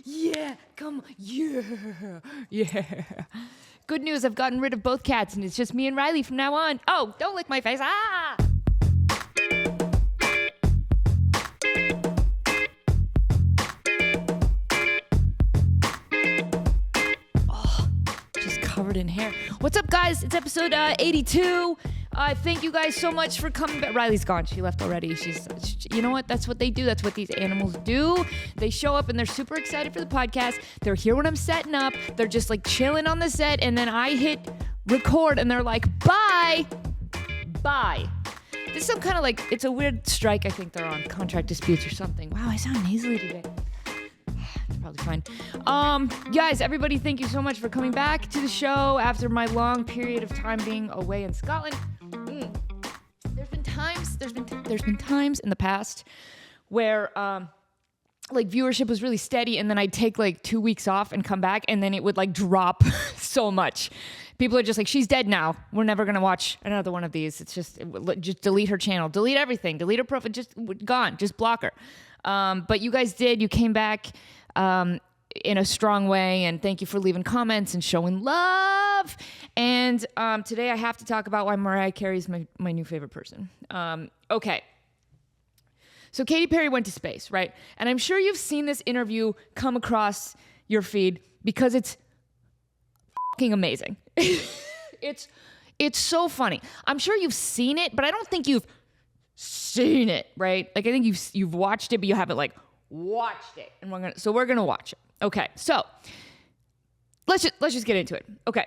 Yeah, come on. Yeah. Good news, I've gotten rid of both cats, and it's just me and Riley from now on. Oh, don't lick my face. Ah! Oh, just covered in hair. What's up, guys? It's episode 82. Thank you guys so much for coming back. Riley's gone. She left already. You know what? That's what they do. That's what these animals do. They show up and they're super excited for the podcast. They're here when I'm setting up. They're just like chilling on the set. And then I hit record and they're like, bye. Bye. This is some kind of like, it's a weird strike. I think they're on contract disputes or something. Wow, I sound nasally today. It's probably fine. Guys, everybody, thank you so much for coming back to the show after my long period of time being away in Scotland. There's been times in the past where like viewership was really steady, and then I'd take like 2 weeks off and come back, and then it would like drop so much. People are just like, she's dead now. We're never gonna watch another one of these. It's just delete her channel, delete everything, delete her profile, just gone, just block her. But you guys did. You came back in a strong way, and thank you for leaving comments and showing love. And today I have to talk about why Mariah Carey is my new favorite person. Okay. So Katy Perry went to space, right? And I'm sure you've seen this interview come across your feed because it's fucking amazing. It's so funny. I'm sure you've seen it, but I don't think you've seen it, right? Like I think you've watched it, but you haven't like watched it. And we're gonna watch it. Okay, so let's just get into it. Okay,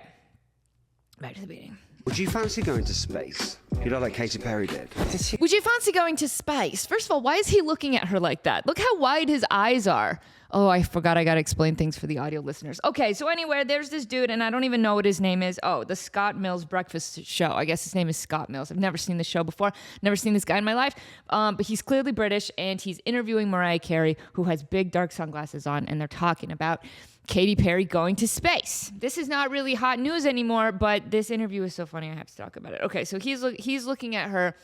back to the beginning. Would you fancy going to space? You know, like Katy Perry did. Would you fancy going to space? First of all, why is he looking at her like that? Look how wide his eyes are. Oh, I forgot I gotta explain things for the audio listeners. Okay, so anyway, there's this dude, and I don't even know what his name is. Oh, the Scott Mills Breakfast Show. I guess his name is Scott Mills. I've never seen this show before. Never seen this guy in my life. But he's clearly British, and he's interviewing Mariah Carey, who has big dark sunglasses on, and they're talking about Katy Perry going to space. This is not really hot news anymore, but this interview is so funny I have to talk about it. Okay, so he's looking at her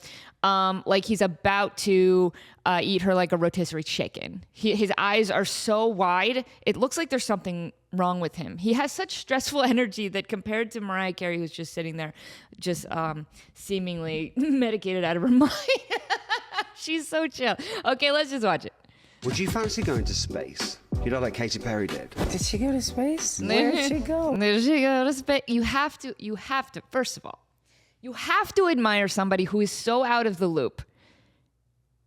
like he's about to eat her like a rotisserie chicken. His eyes are so wide, it looks like there's something wrong with him. He has such stressful energy that compared to Mariah Carey, who's just sitting there, just seemingly medicated out of her mind. She's so chill. Okay, let's just watch it. Would you fancy going to space? You know, like Katy Perry did. Did she go to space? Where did she go? Did she go to space? You have to, first of all, you have to admire somebody who is so out of the loop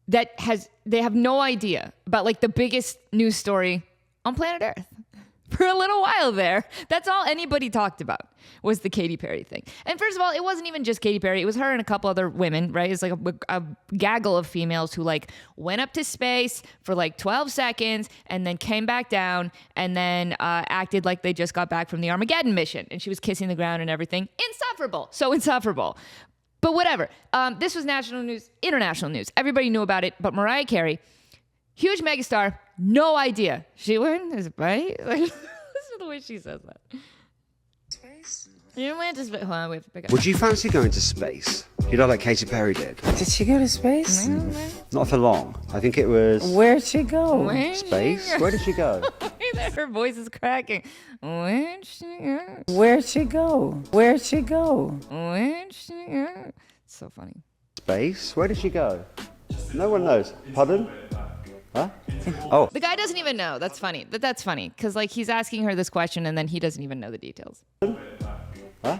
that they have no idea about like the biggest news story on planet Earth. For a little while there, that's all anybody talked about was the Katy Perry thing. And first of all, it wasn't even just Katy Perry. It was her and a couple other women, right? It's like a gaggle of females who like went up to space for like 12 seconds and then came back down and then acted like they just got back from the Armageddon mission. And she was kissing the ground and everything. Insufferable. So insufferable. But whatever. This was national news, international news. Everybody knew about it. But Mariah Carey, huge megastar, no idea. She went to space? Like, listen to the way she says that. Space? You went to space. Hold on, we have to pick up. Would you fancy going to space? You know, like Katy Perry did. Did she go to space? Not for long. I think it was Where'd she go? space. Where did she go? Her voice is cracking. Where'd she go? Where'd she go? Where'd she go? Where'd she go? It's so funny. Space? Where did she go? No one knows. Pardon? Huh? Oh. The guy doesn't even know. That's funny. That's funny because like he's asking her this question and then he doesn't even know the details. Huh?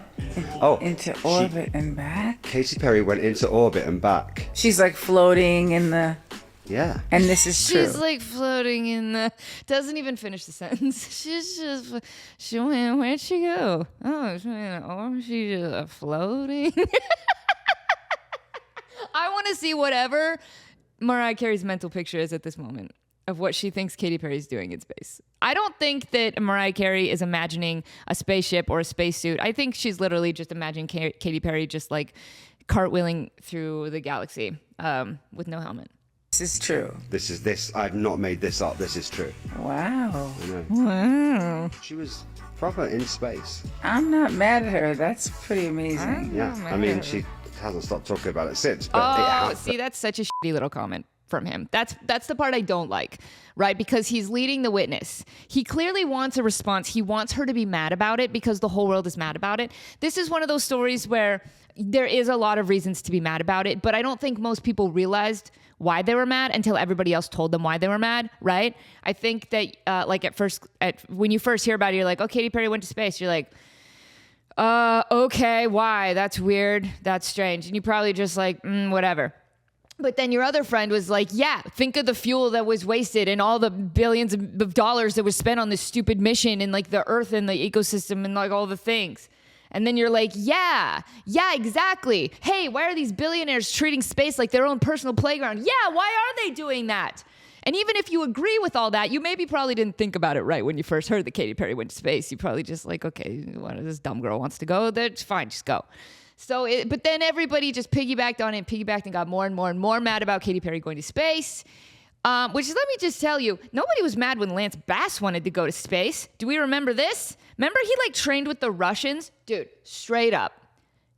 Oh. Into orbit and back? Katy Perry went into orbit and back. She's like floating in the... Yeah. And this is true. She's like floating in the... Doesn't even finish the sentence. She went, where'd she go? Oh, she's just floating. I want to see whatever Mariah Carey's mental picture is at this moment of what she thinks Katy Perry's doing in space. I don't think that Mariah Carey is imagining a spaceship or a spacesuit. I think she's literally just imagining Katy Perry just like cartwheeling through the galaxy with no helmet. This is true. I've not made this up. This is true. Wow. I know. Wow. She was proper in space. I'm not mad at her. That's pretty amazing. Yeah. I mean, she hasn't stopped talking about it since. But Oh, see, that's such a shitty little comment. from him. That's the part I don't like, right? Because he's leading the witness. He clearly wants a response. He wants her to be mad about it because the whole world is mad about it. This is one of those stories where there is a lot of reasons to be mad about it, but I don't think most people realized why they were mad until everybody else told them why they were mad, right? I think that like when you first hear about it, you're like, oh, Katy Perry went to space. You're like, okay, why? That's weird. That's strange. And you probably just like, whatever. But then your other friend was like, yeah, think of the fuel that was wasted and all the billions of dollars that was spent on this stupid mission and like the earth and the ecosystem and like all the things. And then you're like, yeah, exactly. Hey, why are these billionaires treating space like their own personal playground? Yeah, why are they doing that? And even if you agree with all that, you maybe probably didn't think about it right when you first heard that Katy Perry went to space. You probably just like, okay, this dumb girl wants to go. That's fine, just go. But then everybody just piggybacked on it and got more and more mad about Katy Perry going to space. Which let me just tell you, nobody was mad when Lance Bass wanted to go to space. Do we remember this? Remember he like trained with the Russians? Dude, straight up.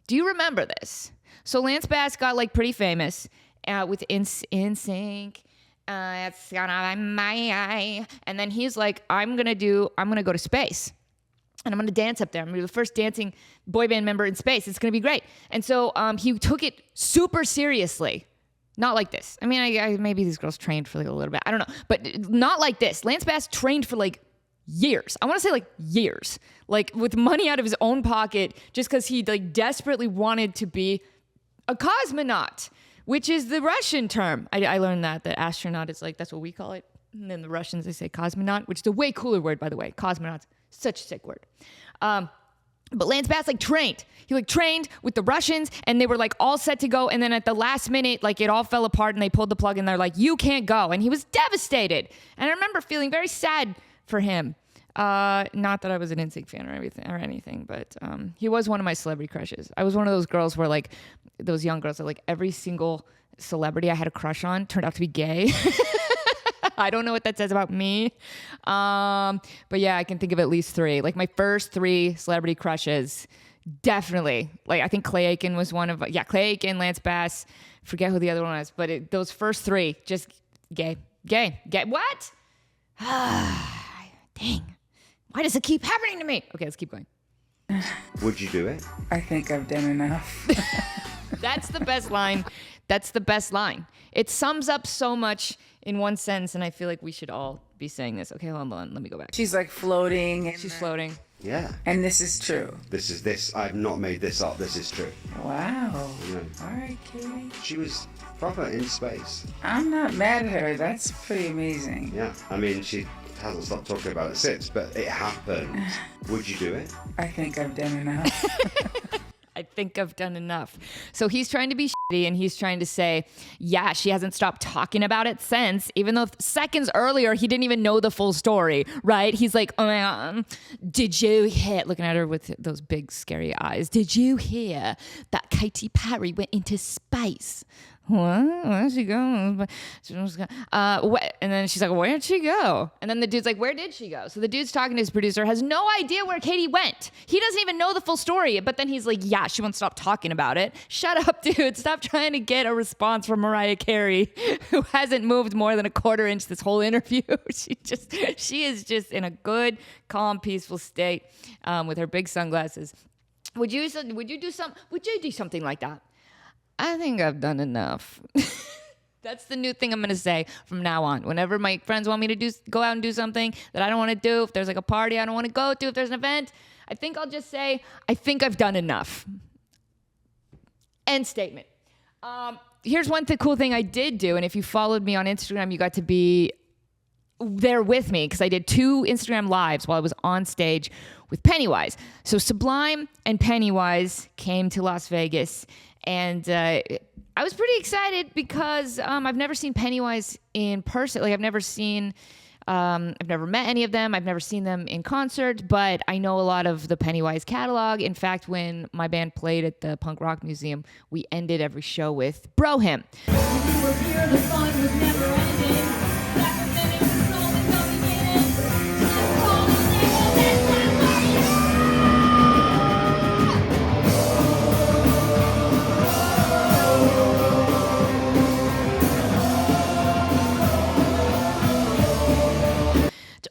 Do you remember this? So Lance Bass got like pretty famous with NSYNC. It's gonna be my eye. And then he's like, I'm gonna go to space. And I'm going to dance up there. I'm going to be the first dancing boy band member in space. It's going to be great. And so he took it super seriously. Not like this. I mean, maybe these girls trained for like a little bit. I don't know. But not like this. Lance Bass trained for like years. I want to say like years. Like with money out of his own pocket just because he like desperately wanted to be a cosmonaut, which is the Russian term. I learned that astronaut is like, that's what we call it. And then the Russians, they say cosmonaut, which is a way cooler word, by the way. Cosmonauts. Such a sick word. But Lance Bass like trained. He like trained with the Russians and they were like all set to go. And then at the last minute, like it all fell apart and they pulled the plug and they're like, you can't go. And he was devastated. And I remember feeling very sad for him. Not that I was an NSYNC fan or anything, but he was one of my celebrity crushes. I was one of those girls where like those young girls that like every single celebrity I had a crush on turned out to be gay. I don't know what that says about me. But yeah, I can think of at least 3. Like my first 3 celebrity crushes, definitely. Like I think Clay Aiken was one of, Clay Aiken, Lance Bass, forget who the other one was, but those first 3, just gay. What? Dang. Why does it keep happening to me? Okay, let's keep going. Would you do it? I think I've done enough. That's the best line. That's the best line. It sums up so much in one sentence, and I feel like we should all be saying this. Okay, hold on. Let me go back. She's like floating. She's floating. Yeah. And this is true. This. I've not made this up. This is true. Wow. Yeah. All right, Katie. She was proper in space. I'm not mad at her. That's pretty amazing. Yeah. I mean, she hasn't stopped talking about it since, but it happened. Would you do it? I think I've done enough. I think I've done enough. So he's trying to be shitty and he's trying to say, yeah, she hasn't stopped talking about it since, even though seconds earlier he didn't even know the full story, right? He's like, did you hear, looking at her with those big scary eyes, did you hear that Katy Perry went into space? What? Where'd she go? And then she's like, where'd she go? And then the dude's like, where did she go? So the dude's talking to his producer, has no idea where Katy went. He doesn't even know the full story. But then he's like, yeah, she won't stop talking about it. Shut up, dude. Stop trying to get a response from Mariah Carey, who hasn't moved more than a quarter inch this whole interview. She is just in a good, calm, peaceful state with her big sunglasses. Would you do something like that? I think I've done enough. That's the new thing I'm going to say from now on. Whenever my friends want me to go out and do something that I don't want to do, if there's like a party I don't want to go to, if there's an event, I think I'll just say, I think I've done enough. End statement. Here's one cool thing I did do, and if you followed me on Instagram, you got to be there with me because I did 2 Instagram lives while I was on stage with Pennywise. So Sublime and Pennywise came to Las Vegas. And I was pretty excited because I've never seen Pennywise in person. Like I've never met any of them. I've never seen them in concert, but I know a lot of the Pennywise catalog. In fact, when my band played at the Punk Rock Museum, we ended every show with Bro Him.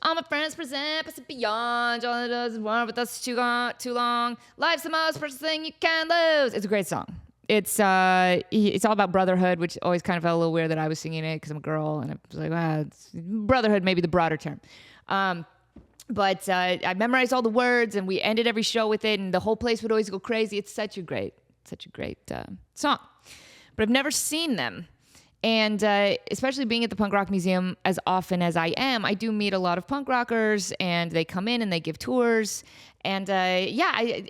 All my friends present, but beyond. All it does is war with us too long. Life's the most precious thing you can lose. It's a great song. It's all about brotherhood, which always kind of felt a little weird that I was singing it because I'm a girl, and I was like, it's brotherhood, maybe the broader term. But I memorized all the words, and we ended every show with it, and the whole place would always go crazy. It's such a great song. But I've never seen them. And especially being at the Punk Rock Museum as often as I am, I do meet a lot of punk rockers, and they come in and they give tours. And I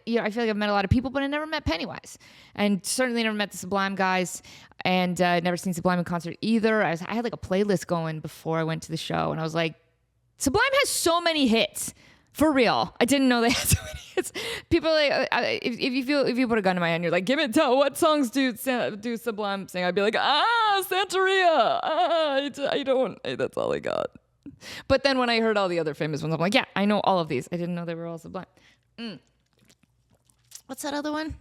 feel like I've met a lot of people, but I never met Pennywise, and certainly never met the Sublime guys, and never seen Sublime in concert either. I had like a playlist going before I went to the show, and I was like, Sublime has so many hits. For real. I didn't know they had so many hits. People are like, if you put a gun to my head and you're like, tell what songs do Sublime sing? I'd be like, Santeria. I don't, that's all I got. But then when I heard all the other famous ones, I'm like, yeah, I know all of these. I didn't know they were all Sublime. What's that other one?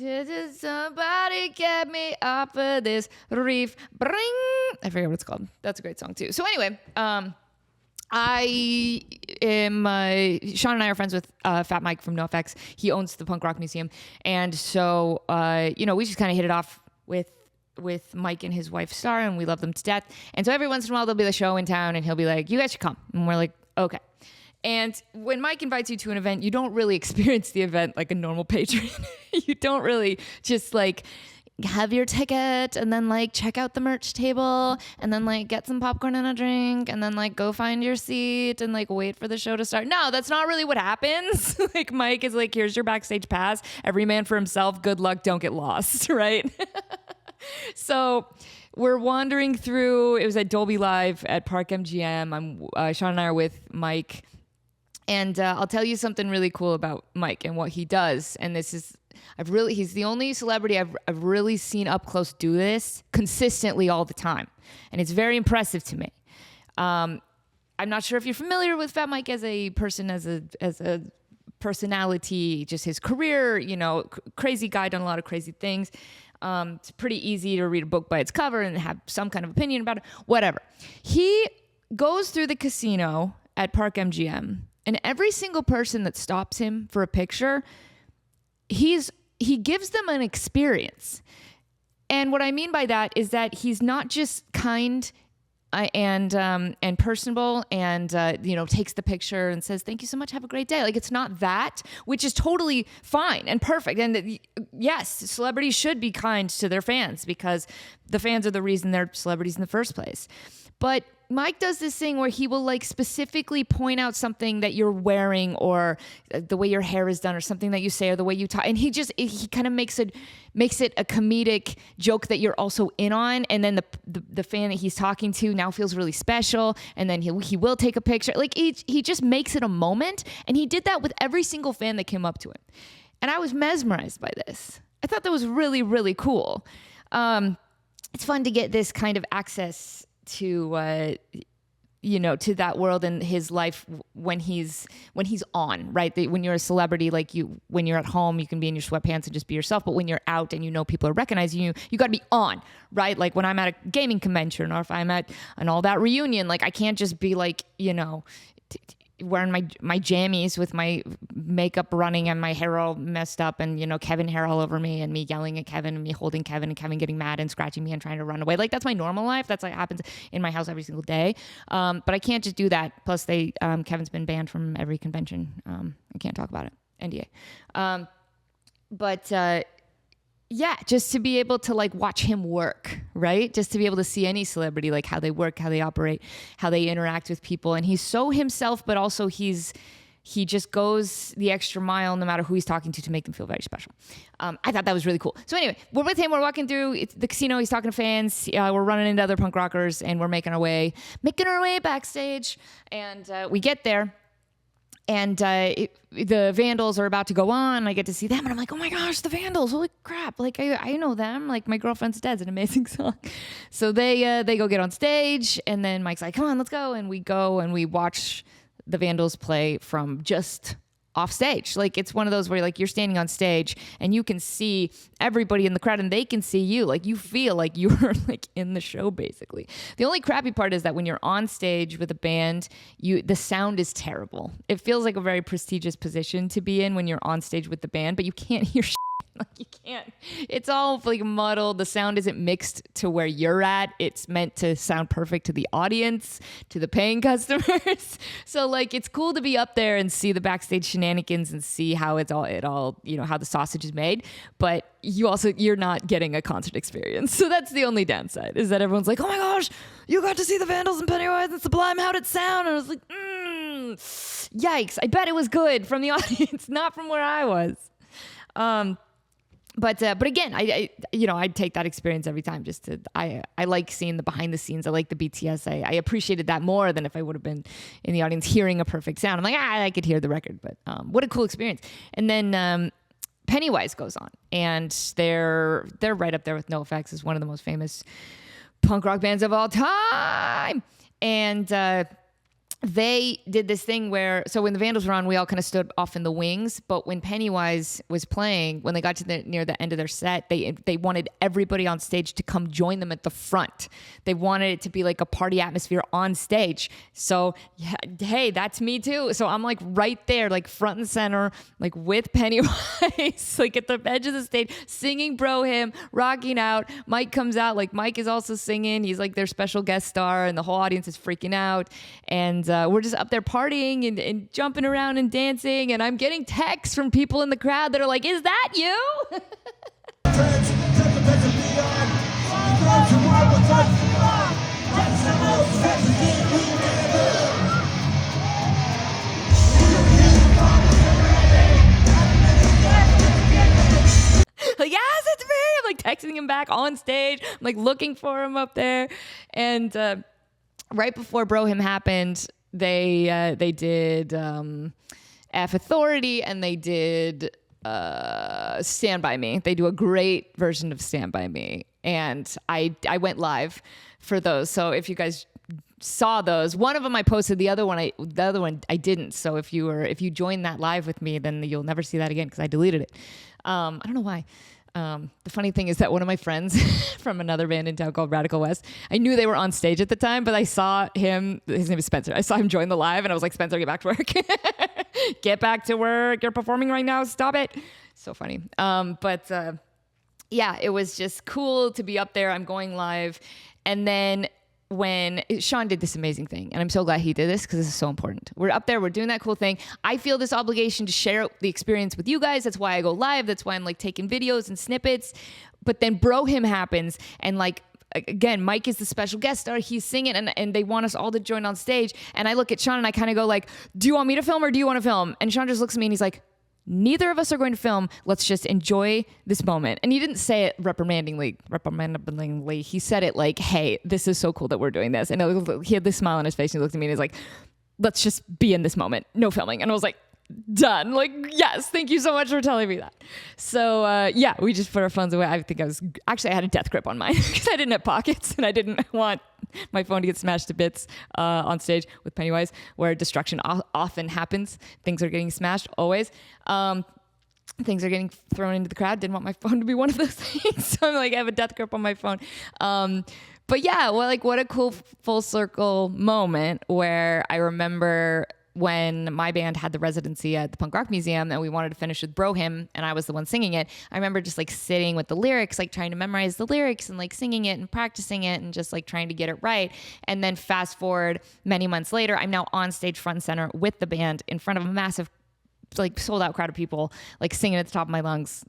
Somebody get me off of this reef. Bring. I forget what it's called. That's a great song too. So anyway, Sean and I are friends with Fat Mike from NoFX. He owns the Punk Rock Museum, and so we just kind of hit it off with Mike and his wife Star, and we love them to death. And so every once in a while there'll be the show in town, and he'll be like, "You guys should come," and we're like, "Okay." And when Mike invites you to an event, you don't really experience the event like a normal patron. You don't really just like have your ticket and then like check out the merch table and then like get some popcorn and a drink and then like go find your seat and like wait for the show to start. No, that's not really what happens. Like Mike is like, here's your backstage pass. Every man for himself. Good luck. Don't get lost. Right. So we're wandering through. It was at Dolby Live at Park MGM. Sean and I are with Mike. And I'll tell you something really cool about Mike and what he does. And this is, he's the only celebrity I've really seen up close do this consistently all the time. And it's very impressive to me. I'm not sure if you're familiar with Fat Mike as a person, as a personality, just his career, crazy guy, done a lot of crazy things. It's pretty easy to read a book by its cover and have some kind of opinion about it, whatever. He goes through the casino at Park MGM, and every single person that stops him for a picture, he gives them an experience. And what I mean by that is that he's not just kind and personable and takes the picture and says, "Thank you so much, have a great day." Like, it's not that, which is totally fine and perfect. And yes, celebrities should be kind to their fans because the fans are the reason they're celebrities in the first place. But Mike does this thing where he will like specifically point out something that you're wearing or the way your hair is done or something that you say or the way you talk. And he kind of makes it a comedic joke that you're also in on. And then the fan that he's talking to now feels really special. And then he will take a picture. Like he just makes it a moment. And he did that with every single fan that came up to him. And I was mesmerized by this. I thought that was really, really cool. It's fun to get this kind of access to to that world in his life when he's on, right? When you're a celebrity, like when you're at home, you can be in your sweatpants and just be yourself. But when you're out and people are recognizing you, you got to be on, right? Like when I'm at a gaming convention or if I'm at an All That reunion, like I can't just be like, wearing my jammies with my makeup running and my hair all messed up and, Kevin hair all over me and me yelling at Kevin and me holding Kevin and Kevin getting mad and scratching me and trying to run away. Like that's my normal life. That's like happens in my house every single day. But I can't just do that. Plus Kevin's been banned from every convention. I can't talk about it. NDA. Yeah, just to be able to like watch him work, right? Just to be able to see any celebrity, like how they work, how they operate, how they interact with people. And he's so himself, but also he just goes the extra mile no matter who he's talking to make them feel very special. I thought that was really cool. So anyway, we're with him. We're walking through the casino. He's talking to fans. We're running into other punk rockers and we're making our way backstage. And we get there. And the Vandals are about to go on. I get to see them, and I'm like, "Oh my gosh, the Vandals! Holy crap! Like I know them. Like My Girlfriend's Dead's an amazing song." So they go get on stage, and then Mike's like, "Come on, let's go!" And we go and we watch the Vandals play from just off stage. Like it's one of those where like you're standing on stage and you can see everybody in the crowd and they can see you. Like you feel like you're like in the show basically. The only crappy part is that when you're on stage with a band, the sound is terrible. It feels like a very prestigious position to be in when you're on stage with the band, but you can't hear shit. Like you can't. It's all like muddled. The sound isn't mixed to where you're at. It's meant to sound perfect to the audience, to the paying customers. So like it's cool to be up there and see the backstage shenanigans and see how it all how the sausage is made. But you're not getting a concert experience. So that's the only downside, is that everyone's like, oh my gosh, you got to see the Vandals and Pennywise and Sublime. How'd it sound? And I was like, yikes. I bet it was good from the audience, not from where I was. But again, I'd take that experience every time. I like seeing the behind the scenes. I like the BTS. I appreciated that more than if I would have been in the audience hearing a perfect sound. I'm like, I could hear the record, but what a cool experience. And then Pennywise goes on, and they're right up there with NoFX as one of the most famous punk rock bands of all time. And they did this thing where, so when the Vandals were on, we all kind of stood off in the wings. But when Pennywise was playing, when they got to near the end of their set, they wanted everybody on stage to come join them at the front. They wanted it to be like a party atmosphere on stage. So, yeah, hey, that's me too. So I'm like right there, like front and center, like with Pennywise, like at the edge of the stage, singing Bro Hymn, rocking out. Mike comes out, like Mike is also singing. He's like their special guest star, and the whole audience is freaking out. And we're just up there partying and jumping around and dancing. And I'm getting texts from people in the crowd that are like, is that you? Like, yes, it's me. I'm like texting him back on stage. I'm like looking for him up there. And right before Bro Hymn happened, they did F Authority, and they did Stand By Me. They do a great version of Stand By Me. And I went live for those. So if you guys saw those, one of them I posted, the other one I didn't. So if you joined that live with me, then you'll never see that again because I deleted it. I don't know why. The funny thing is that one of my friends from another band in town called Radical West, I knew they were on stage at the time, but I saw him, his name is Spencer. I saw him join the live and I was like, Spencer, get back to work. Get back to work. You're performing right now. Stop it. So funny. Yeah, it was just cool to be up there. I'm going live. And then when Sean did this amazing thing, and I'm so glad he did this because this is so important. We're up there, we're doing that cool thing. I feel this obligation to share the experience with you guys. That's why I go live. That's why I'm like taking videos and snippets. But then Bro Hymn happens, and like, again, Mike is the special guest star. He's singing, and they want us all to join on stage. And I look at Sean and I kind of go like, do you want me to film or do you want to film? And Sean just looks at me and he's like, neither of us are going to film. Let's just enjoy this moment. And he didn't say it reprimandingly. He said it like, hey, this is so cool that we're doing this. And he had this smile on his face and he looked at me and he's like, let's just be in this moment. No filming. And I was like, done. Like, yes, thank you so much for telling me that. So, yeah, we just put our phones away. I think I had a death grip on mine because I didn't have pockets and I didn't want my phone to get smashed to bits on stage with Pennywise, where destruction often happens. Things are getting smashed always. Things are getting thrown into the crowd. Didn't want my phone to be one of those things. So I'm like, I have a death grip on my phone. But yeah, well, like what a cool full circle moment where I remember when my band had the residency at the Punk Rock Museum and we wanted to finish with Bro Hymn and I was the one singing it. I remember just like sitting with the lyrics, like trying to memorize the lyrics and like singing it and practicing it and just like trying to get it right. And then fast forward many months later, I'm now on stage front and center with the band in front of a massive, like sold out crowd of people, like singing at the top of my lungs.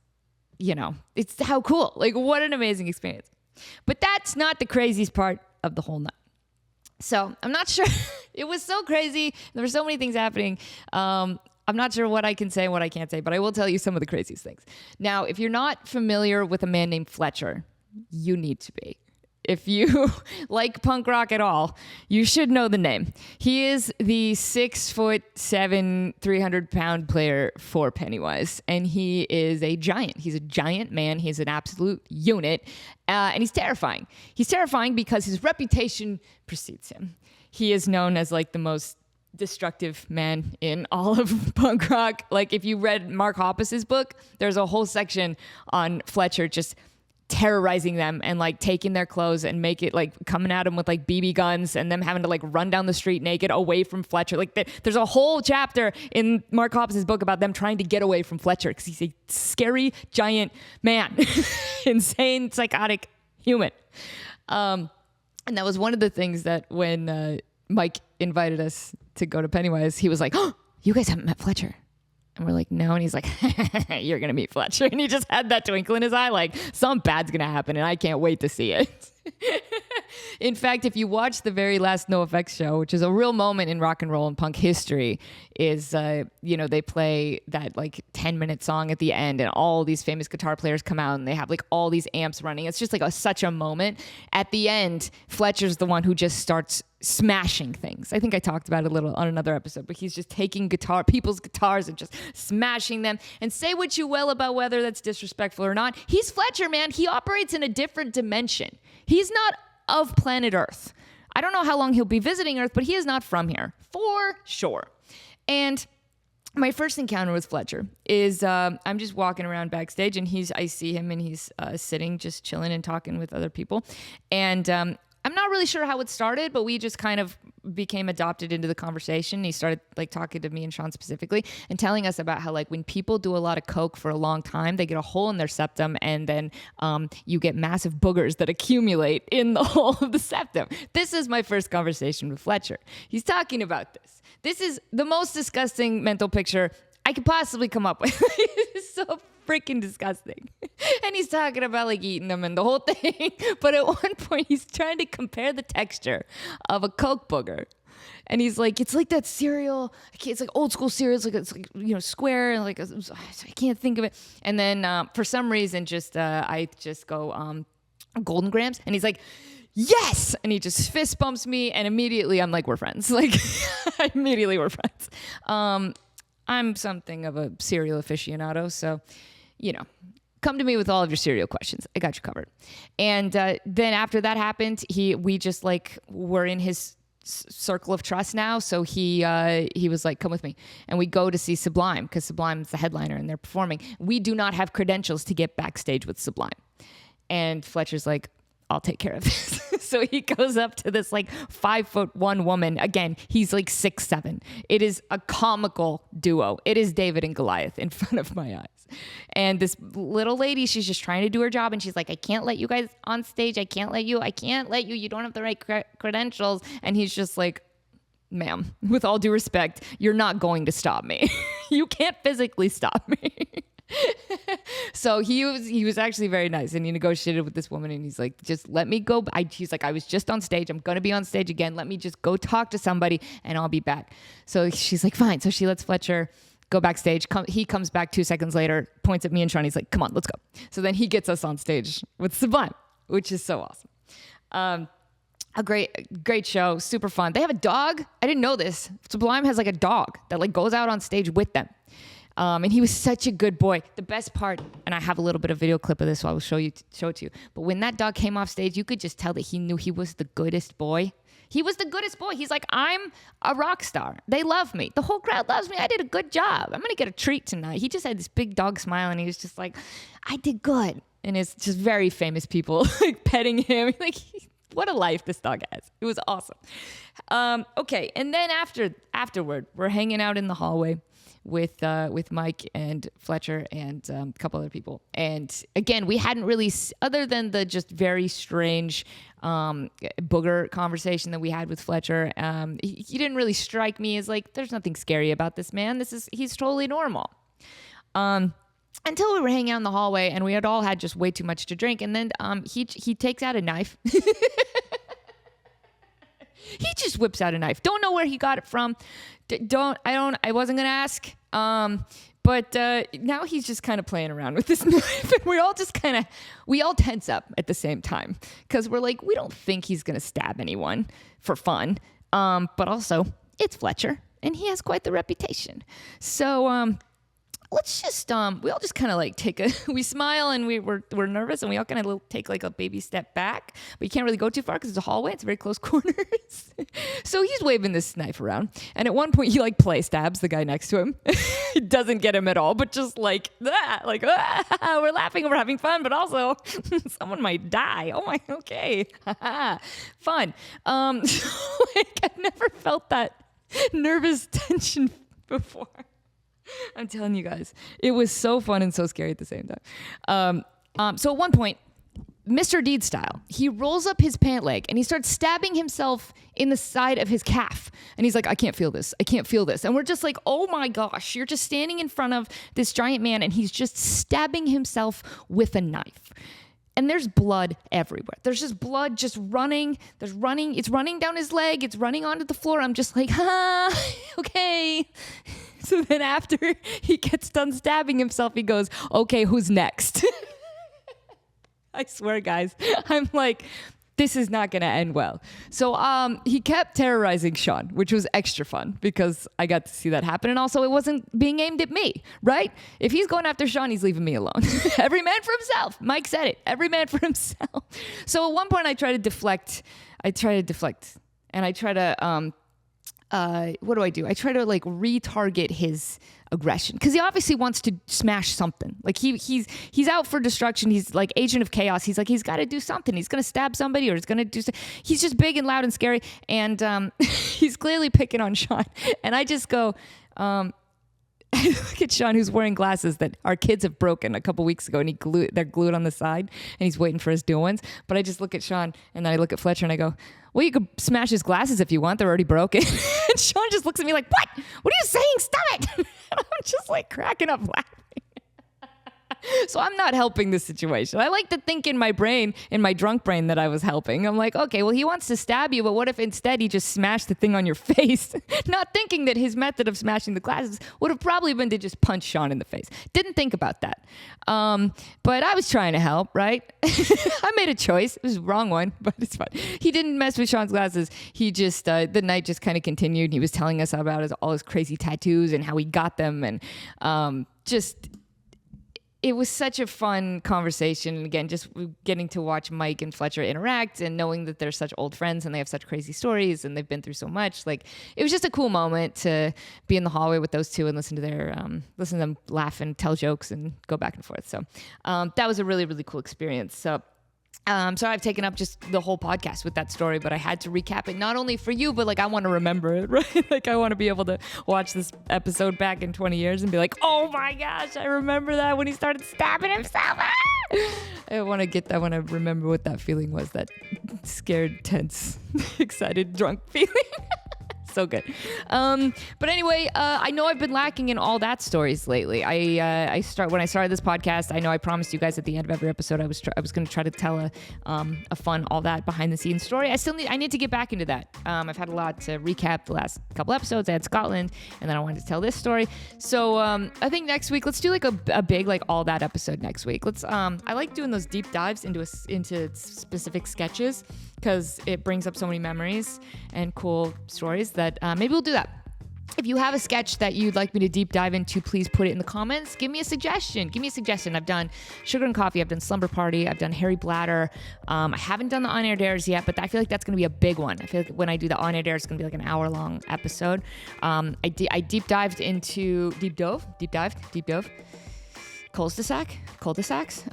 You know, it's how cool, like what an amazing experience. But that's not the craziest part of the whole night. So I'm not sure. It was so crazy. There were so many things happening. I'm not sure what I can say and what I can't say, but I will tell you some of the craziest things. Now, if you're not familiar with a man named Fletcher, you need to be. If you like punk rock at all, you should know the name. He is the 6'7", 300-pound player for Pennywise, and he is a giant. He's a giant man. He's an absolute unit, and he's terrifying. He's terrifying because his reputation precedes him. He is known as like the most destructive man in all of punk rock. Like if you read Mark Hoppus's book, there's a whole section on Fletcher just terrorizing them and like taking their clothes and make it like coming at them with like BB guns and them having to like run down the street naked away from Fletcher. Like there's a whole chapter in Mark Hoppus's book about them trying to get away from Fletcher because he's a scary giant man, insane, psychotic human. And that was one of the things that when Mike invited us to go to Pennywise, he was like, "Oh, you guys haven't met Fletcher." And we're like, no. And he's like, you're going to meet Fletcher. And he just had that twinkle in his eye, like something bad's going to happen and I can't wait to see it. In fact, if you watch the very last NoFX show, which is a real moment in rock and roll and punk history, is, they play that like 10-minute song at the end and all these famous guitar players come out and they have like all these amps running. It's just like such a moment. At the end, Fletcher's the one who just starts smashing things. I think I talked about it a little on another episode, but he's just taking people's guitars and just smashing them. And say what you will about whether that's disrespectful or not. He's Fletcher, man. He operates in a different dimension. He's not of planet Earth. I don't know how long he'll be visiting Earth, but he is not from here, for sure. And my first encounter with Fletcher is I'm just walking around backstage, and I see him, and he's sitting, just chilling and talking with other people. And I'm not really sure how it started, but we just kind of became adopted into the conversation. He started like talking to me and Sean specifically and telling us about how like when people do a lot of coke for a long time, they get a hole in their septum and then you get massive boogers that accumulate in the hole of the septum. This is my first conversation with Fletcher. He's talking about this. This is the most disgusting mental picture I could possibly come up with. It's so freaking disgusting. And he's talking about like eating them and the whole thing. But at one point he's trying to compare the texture of a Coke booger. And he's like, it's like that cereal. It's like old school cereal. It's like square. And like, I can't think of it. And then for some reason, I just go Golden Grams. And he's like, yes! And he just fist bumps me. And immediately I'm like, we're friends. Like immediately we're friends. I'm something of a cereal aficionado, so, come to me with all of your cereal questions. I got you covered. And then after that happened, we just like were in his circle of trust now. So he was like, come with me. And we go to see Sublime because Sublime is the headliner and they're performing. We do not have credentials to get backstage with Sublime. And Fletcher's like, I'll take care of this. So he goes up to this like 5'1" woman. Again, he's like 6'7". It is a comical duo. It is David and Goliath in front of my eyes. And this little lady, she's just trying to do her job. And she's like, I can't let you guys on stage. I can't let you. You don't have the right credentials. And he's just like, ma'am, with all due respect, you're not going to stop me. You can't physically stop me. So he was actually very nice, and he negotiated with this woman, and he's like, just let me go. He's like, I was just on stage. I'm going to be on stage again. Let me just go talk to somebody and I'll be back. So she's like, fine. So she lets Fletcher go backstage. He comes back 2 seconds later, points at me and Sean. He's like, come on, let's go. So then he gets us on stage with Sublime, which is so awesome. A great show, super fun. They have a dog. I didn't know this. Sublime has like a dog that like goes out on stage with them. And he was such a good boy. The best part, and I have a little bit of video clip of this, so I will show it to you. But when that dog came off stage, you could just tell that he knew he was the goodest boy. He was the goodest boy. He's like, I'm a rock star. They love me. The whole crowd loves me. I did a good job. I'm going to get a treat tonight. He just had this big dog smile, and he was just like, I did good. And it's just very famous people like petting him. Like, what a life this dog has. It was awesome. Okay, and then afterward, we're hanging out in the hallway with Mike and Fletcher and a couple other people. And again, we hadn't really, other than the just very strange booger conversation that we had with Fletcher, he didn't really strike me as like, there's nothing scary about this man. He's totally normal. Until we were hanging out in the hallway and we had all had just way too much to drink. And then he takes out a knife. He just whips out a knife. Don't know where he got it from. I wasn't going to ask. But now he's just kind of playing around with this knife. And we all tense up at the same time. Because we're like, we don't think he's going to stab anyone for fun. But also, it's Fletcher. And he has quite the reputation. So let's just we all just kind of like we smile and we're nervous and we all kind of take like a baby step back, but you can't really go too far because it's a hallway. It's very close quarters. So he's waving this knife around, and at one point he like play stabs the guy next to him. It doesn't get him at all, but just like that, like we're laughing, we're having fun, but also someone might die. Oh my, okay, fun. Like I've never felt that nervous tension before. I'm telling you guys, it was so fun and so scary at the same time. So at one point, Mr. Deed style, he rolls up his pant leg and he starts stabbing himself in the side of his calf. And he's like, I can't feel this. I can't feel this. And we're just like, oh my gosh, you're just standing in front of this giant man and he's just stabbing himself with a knife. And there's blood everywhere. There's just blood just running. It's running down his leg. It's running onto the floor. I'm just like, okay. So then after he gets done stabbing himself, he goes, okay, who's next? I swear, guys, I'm like, this is not going to end well. So he kept terrorizing Sean, which was extra fun because I got to see that happen. And also it wasn't being aimed at me, right? If he's going after Sean, he's leaving me alone. Every man for himself. Mike said it. Every man for himself. So at one point I try to deflect. And I try to, what do? I try to like retarget his aggression because he obviously wants to smash something. Like he's out for destruction. He's like agent of chaos. He's like, he's got to do something. He's going to stab somebody or he's going to do something. He's just big and loud and scary. And he's clearly picking on Sean. And I just go, I look at Sean, who's wearing glasses that our kids have broken a couple weeks ago, and they're glued on the side, and he's waiting for his new ones. But I just look at Sean, and then I look at Fletcher, and I go, well, you could smash his glasses if you want. They're already broken. And Sean just looks at me like, what? What are you saying? Stop it. And I'm just like cracking up laughing. So I'm not helping the situation. I like to think in my brain, in my drunk brain, that I was helping. I'm like, okay, well, he wants to stab you, but what if instead he just smashed the thing on your face? Not thinking that his method of smashing the glasses would have probably been to just punch Sean in the face. Didn't think about that. But I was trying to help, right? I made a choice. It was the wrong one, but it's fine. He didn't mess with Sean's glasses. He just, the night just kind of continued. He was telling us about all his crazy tattoos and how he got them, and it was such a fun conversation. And again, just getting to watch Mike and Fletcher interact and knowing that they're such old friends and they have such crazy stories and they've been through so much. Like, it was just a cool moment to be in the hallway with those two and listen to them laugh and tell jokes and go back and forth. So that was a really, really cool experience. So I've taken up just the whole podcast with that story, but I had to recap it not only for you, but like I want to remember it, right? Like I want to be able to watch this episode back in 20 years and be like, oh my gosh, I remember that when he started stabbing himself. I want to remember what that feeling was, that scared, tense, excited, drunk feeling. So good. But anyway, I know I've been lacking in all that stories lately. When I started this podcast, I know I promised you guys at the end of every episode I was going to try to tell a fun all that behind the scenes story. I need to get back into that. I've had a lot to recap the last couple episodes. I had Scotland, and then I wanted to tell this story. So I think next week let's do like a big like all that episode next week. I like doing those deep dives into specific sketches, because it brings up so many memories and cool stories that maybe we'll do that. If you have a sketch that you'd like me to deep dive into, please put it in the comments. Give me a suggestion. I've done Sugar and Coffee. I've done Slumber Party. I've done Harry Bladder. I haven't done the On-Air Dares yet, but I feel like that's going to be a big one. I feel like when I do the On-Air Dares, it's going to be like an hour-long episode. I deep dived cul-de-sacs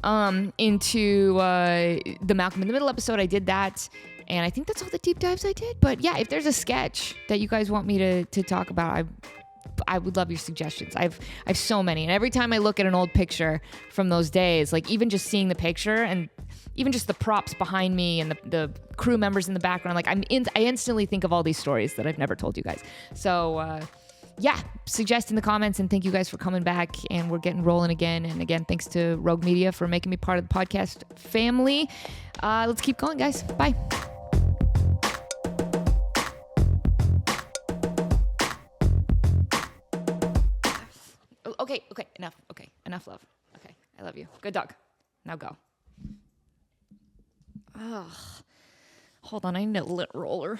into the Malcolm in the Middle episode. I did that, and I think that's all the deep dives I did. But yeah, if there's a sketch that you guys want me to talk about, I would love your suggestions. I've so many, and every time I look at an old picture from those days, like even just seeing the picture and even just the props behind me and the crew members in the background, like I instantly think of all these stories that I've never told you guys. So yeah, suggest in the comments, and thank you guys for coming back, and we're getting rolling again. And again, thanks to Rogue Media for making me part of the podcast family. Let's keep going, guys. Bye. Okay, enough love. Okay, I love you. Good dog. Now go. Ugh. Hold on, I need a lint roller.